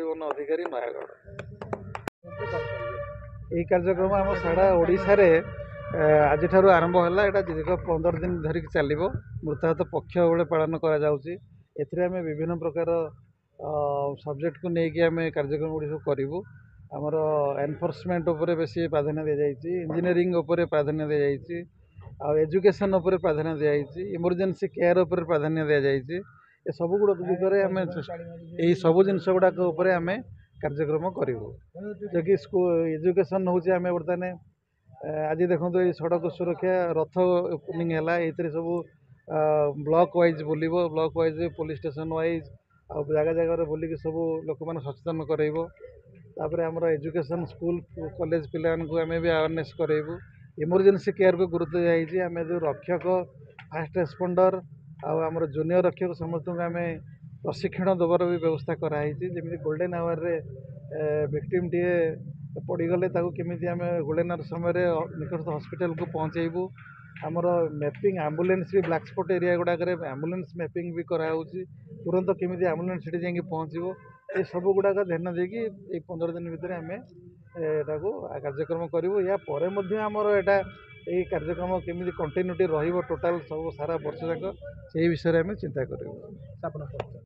परिवहन अधिकारी नयागढ़। यही कार्यक्रम आम सारा ओडिशारे आज आरंभ है। यहाँ दीर्घ 15 दिन धरिक चलो मृताहत पक्ष बेले पालन कर विभिन्न प्रकार सब्जेक्ट को लेकिन आम कार्यक्रम गुड़ी सब करूँ। आमर एनफोर्समेंट उपर बेसी प्राधान्य दी जाइए, इंजीनियरिंग उपर प्राधान्य दी जाइए, एजुकेशन उपर प्राधान्य दी जाइए, इमरजेंसी केयर उपर प्राधान्य दी जाइए। ये सब गुड़ाक दिगरे आम यही सब जिनस गुड़ाक आम कार्यक्रम करूँ जो कि एजुकेशन हूँ आम बर्तमान आज देखो ये सड़क सुरक्षा रथ ओपनिंग है ये सब ब्लॉक वाइज बुल block wise police station wise आ जगह जगह बुलिक सब लोक मैंने सचेतन करेबू। तापर आमर एजुकेशन स्कूल कॉलेज पिला आम भी अवेयरनेस करेबू। इमरजेंसी केयर को गुरुत्व दिखाई आम जो रक्षक फास्ट रेस्पोंडर आमर जूनियर रक्षक समस्त आम प्रशिक्षण देवार भी व्यवस्था कराई जमी गोल्डेन आवर रे विक्टिम टे पड़गले केमी आम गोल्डेन आवर समय निकटस्थ हॉस्पिटल को पहुँचेबू। आमर मैपिंग एम्बुलेंस भी ब्लैक स्पॉट एरिया गुड़ाक एम्बुलेंस मैपिंग भी कराऊँगी तुरंत केमी एम्बुलेंस से जाकि पहुँचो ये सब गुड़ाक ध्यान देकी 15 दिन भितर आम यहाँ कार्यक्रम करूँ। या आमर यहाँ ये कार्यक्रम केमी कंटिन्यूटी रही टोटाल सब सारा वर्ष जाक से विषय में चिंता करूँ।